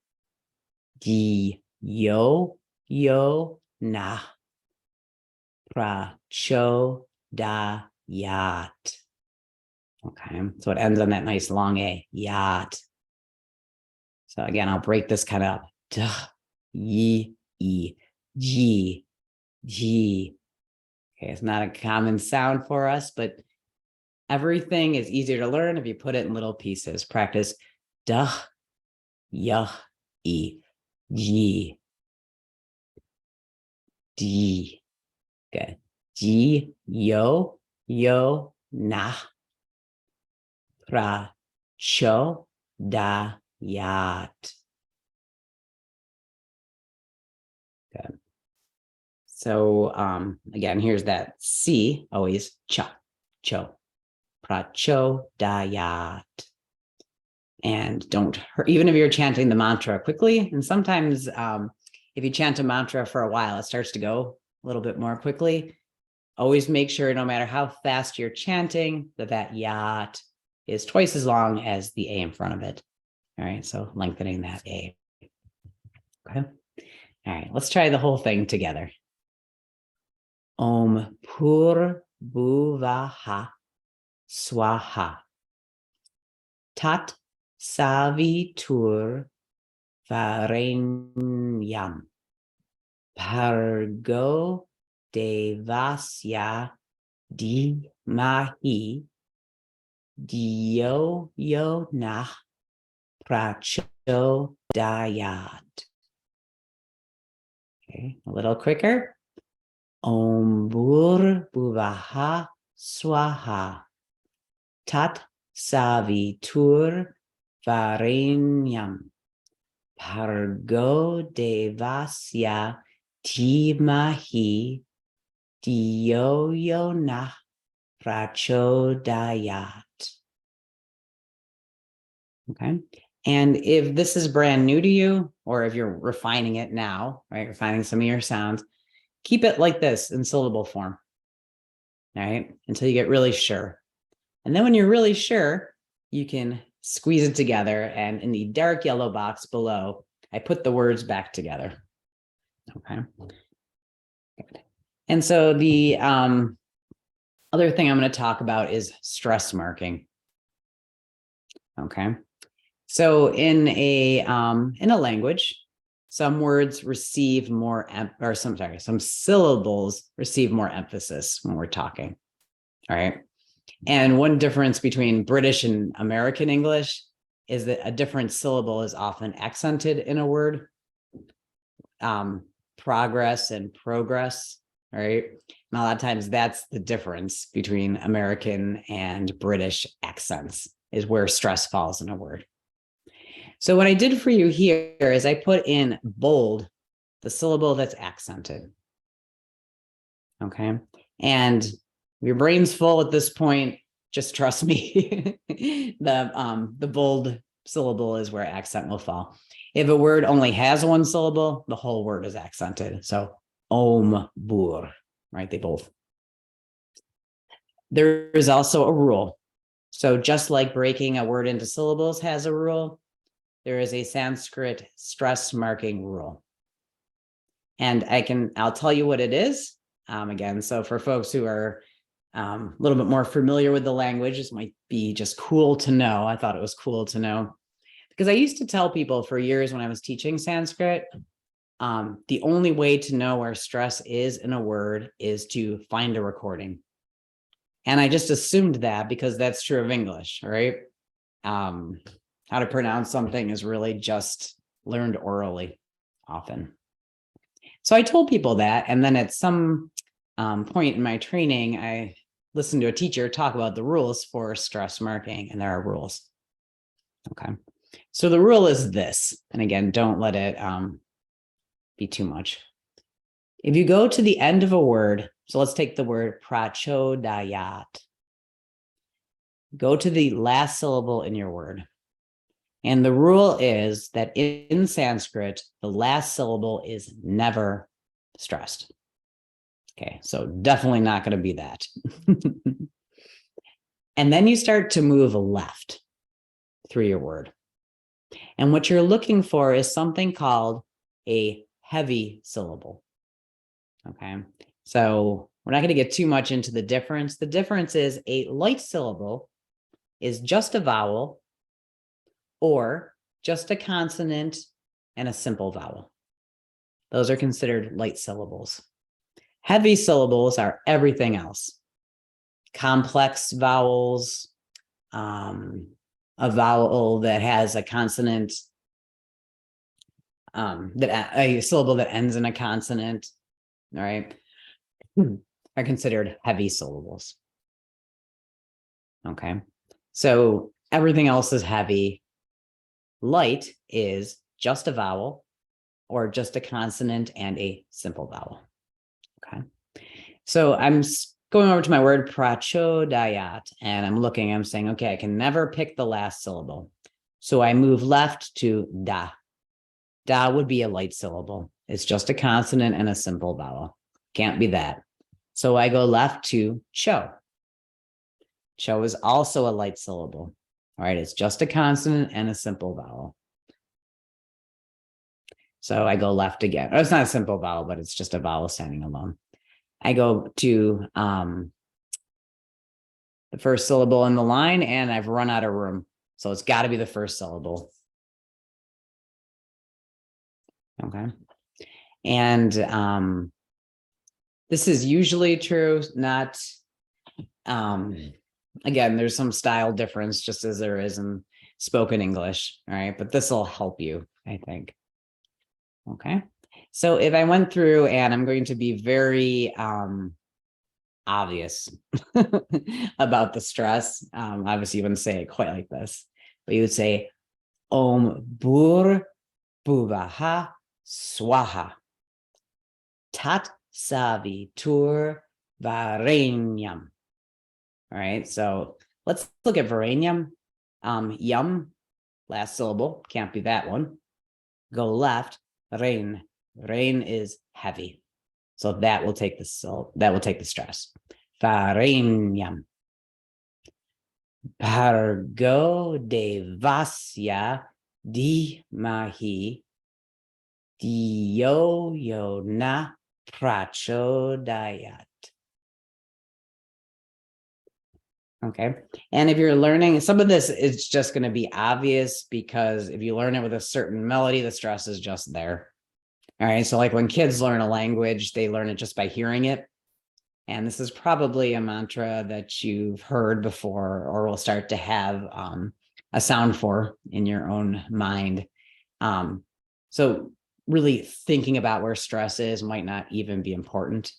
D, yo, na, praCOdayāt. Okay, so it ends on that nice long A, yat. So again, I'll break this kind of up. Duh, ye, e, G, G. Okay, it's not a common sound for us, but everything is easier to learn if you put it in little pieces. Practice duh, yuh, e, G, D. Good. G, yo, na, praCOdayāt. Good. So again, here's that C, always cha, cho, praCOdayāt. And don't hurt, even if you're chanting the mantra quickly, and sometimes if you chant a mantra for a while, it starts to go a little bit more quickly. Always make sure, no matter how fast you're chanting, that yat is twice as long as the A in front of it. All right, so lengthening that A. Okay. All right, let's try the whole thing together. Om Pur Bhuvaha Swaha Tat Savitur Varenyam Bhargo Devasya Dhimahi Dhiyo Yo Nah praCOdayāt. Okay, a little quicker. Om Bhur Bhuvaha Swaha Tat Savitur Varenyam Bhargo Devasya Dhimahi Dhiyo Yo Nah praCOdayāt. Okay. And if this is brand new to you, or if you're refining it now, right, refining some of your sounds, keep it like this in syllable form, all right, until you get really sure. And then when you're really sure, you can squeeze it together. And in the dark yellow box below, I put the words back together. Okay. Good. And so the other thing I'm going to talk about is stress marking. Okay. So in a language, some words receive more, some syllables receive more emphasis when we're talking. All right. And one difference between British and American English is that a different syllable is often accented in a word. Progress and progress, right? And a lot of times that's the difference between American and British accents, is where stress falls in a word. So what I did for you here is I put in bold the syllable that's accented. Okay. And your brain's full at this point. Just trust me. The bold syllable is where accent will fall. If a word only has one syllable, the whole word is accented. So om bur, right? They both. There is also a rule. So just like breaking a word into syllables has a rule, there is a Sanskrit stress marking rule. And I'll tell you what it is. Again, so for folks who are a little bit more familiar with the language, this might be just cool to know. I thought it was cool to know because I used to tell people for years when I was teaching Sanskrit, the only way to know where stress is in a word is to find a recording. And I just assumed that because that's true of English, right? How to pronounce something is really just learned orally often. So I told people that, and then at some point in my training, I listened to a teacher talk about the rules for stress marking, and there are rules. Okay, so the rule is this, and again, don't let it be too much. If you go to the end of a word, so let's take the word praCOdayāt. Go to the last syllable in your word. And the rule is that in Sanskrit, the last syllable is never stressed. Okay, so definitely not going to be that. And then you start to move left through your word. And what you're looking for is something called a heavy syllable. Okay, so we're not going to get too much into the difference. The difference is a light syllable is just a vowel or just a consonant and a simple vowel. Those are considered light syllables. Heavy syllables are everything else. Complex vowels, a vowel that has a consonant, a syllable that ends in a consonant, all right, are considered heavy syllables. Okay, so everything else is heavy. Light is just a vowel or just a consonant and a simple vowel. Okay, so I'm going over to my word praCOdayāt, and I'm saying, okay, I can never pick the last syllable. So I move left to da. Da would be a light syllable. It's just a consonant and a simple vowel. Can't be that. So I go left to cho. Cho is also a light syllable. All right, it's just a consonant and a simple vowel. So I go left again. Oh, it's not a simple vowel, but it's just a vowel standing alone. I go to the first syllable in the line, and I've run out of room. So it's got to be the first syllable. Okay. And this is usually true, not, again, there's some style difference just as there is in spoken English. All right. But this will help you, I think. Okay. So if I went through, and I'm going to be very obvious about the stress, obviously you wouldn't say it quite like this, but you would say Om Bur Bhuvaha Swaha Tat Savitur Varenyam. All right, so let's look at Varenyam. Yum, last syllable, can't be that one. Go left, rain. Rain is heavy, so that will take the stress. Varenyam. praCOdayāt dhimahi dhiyo yo na praCOdayāt. Okay, and if you're learning, some of this is just going to be obvious because if you learn it with a certain melody, the stress is just there. All right, so like when kids learn a language, they learn it just by hearing it. And this is probably a mantra that you've heard before or will start to have a sound for in your own mind. So really thinking about where stress is might not even be important.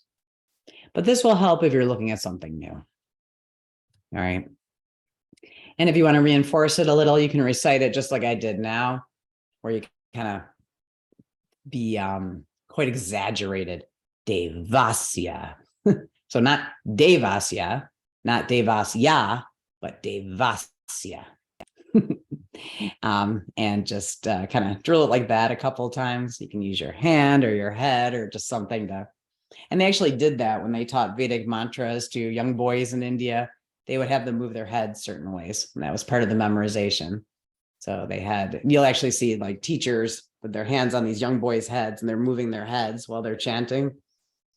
But this will help if you're looking at something new. All right. And if you want to reinforce it a little, you can recite it just like I did now, where you kind of be quite exaggerated. Devasya. So not Devasya, not Devasya, but Devasya. And just kind of drill it like that a couple of times. You can use your hand or your head or just something to. And they actually did that when they taught Vedic mantras to young boys in India. They would have them move their heads certain ways, and that was part of the memorization. So you'll actually see like teachers with their hands on these young boys' heads and they're moving their heads while they're chanting,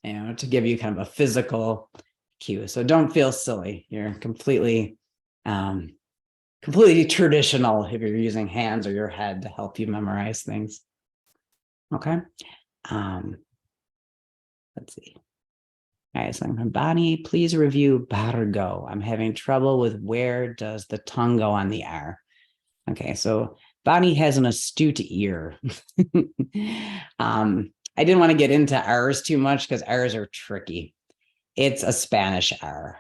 to give you kind of a physical cue. So don't feel silly. You're completely traditional if you're using hands or your head to help you memorize things. Okay. Let's see. All right, so from Bonnie, please review bargo. I'm having trouble with where does the tongue go on the R. Okay, so Bonnie has an astute ear. I didn't want to get into R's too much because R's are tricky. It's a Spanish R.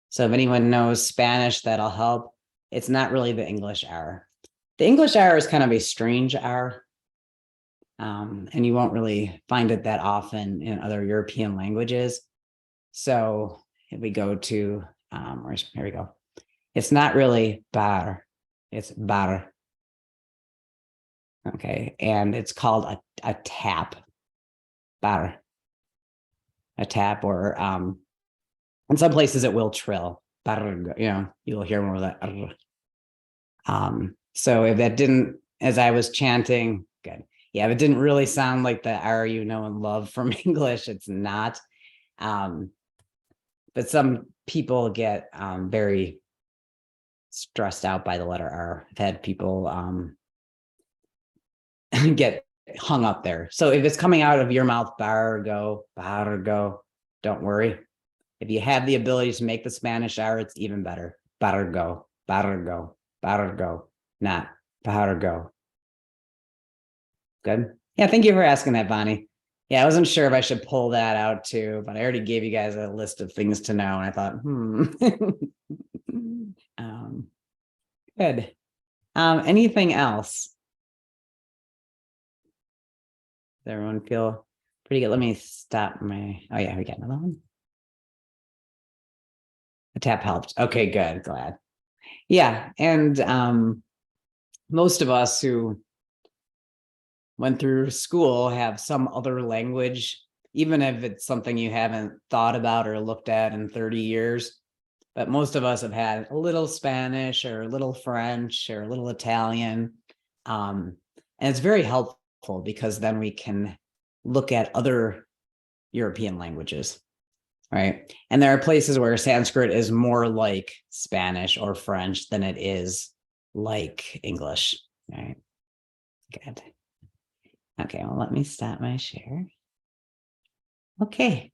So if anyone knows Spanish, that'll help. It's not really the English R. The English R is kind of a strange R. And you won't really find it that often in other European languages. So if we go to, here we go. It's not really bar, it's bar. Okay, and it's called a tap, bar. A tap, or in some places it will trill, bar, you'll hear more of that. So if that didn't, as I was chanting, good. Yeah, if it didn't really sound like the R you know and love from English, it's not. But some people get very stressed out by the letter R. I've had people get hung up there. So if it's coming out of your mouth, bargo, don't worry. If you have the ability to make the Spanish R, it's even better. Bargo, not bargo. Good. Yeah, thank you for asking that, Bonnie. Yeah, I wasn't sure if I should pull that out too, but I already gave you guys a list of things to know, and I thought, good. Anything else? Does everyone feel pretty good? Let me stop my, oh yeah, we got another one. The tap helped. Okay, good, glad. Yeah, and most of us who went through school have some other language, even if it's something you haven't thought about or looked at in 30 years. But most of us have had a little Spanish or a little French or a little Italian. And it's very helpful because then we can look at other European languages, right? And there are places where Sanskrit is more like Spanish or French than it is like English, right? Good. Okay, well, let me stop my share. Okay,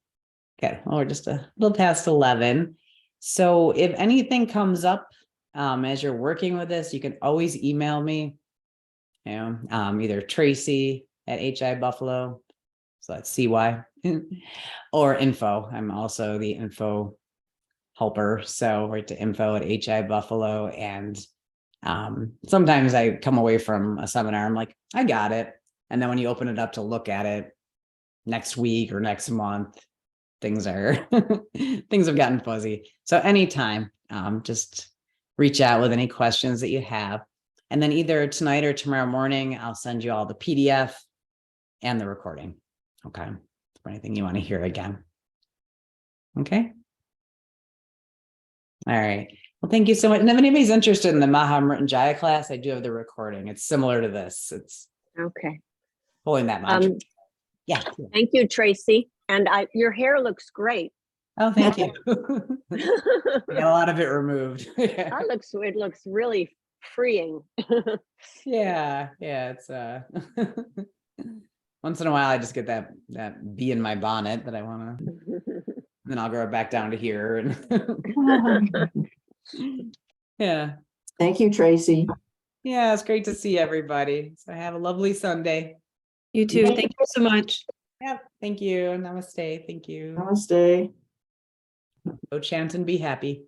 good. Well, we're just a little past 11. So if anything comes up as you're working with this, you can always email me, either Tracy at HI Buffalo, so that's CY, or info. I'm also the info helper. So write to info at HI Buffalo. And sometimes I come away from a seminar, I'm like, I got it. And then when you open it up to look at it next week or next month, things have gotten fuzzy. So anytime, just reach out with any questions that you have. And then either tonight or tomorrow morning, I'll send you all the PDF and the recording. Okay. For anything you want to hear again. Okay. All right. Well, thank you so much. And if anybody's interested in the Mahamrityunjaya class, I do have the recording. It's similar to this. It's okay. Pulling that much. Yeah. Thank you, Tracy. And your hair looks great. Oh, thank you. We got a lot of it removed. It looks really freeing. Yeah, it's once in a while I just get that bee in my bonnet that I want to, then I'll grow it back down to here. And yeah. Thank you, Tracy. Yeah, it's great to see everybody. So have a lovely Sunday. You too. Thank you so much. Yep. Thank you. Namaste. Thank you. Namaste. Go chant and be happy.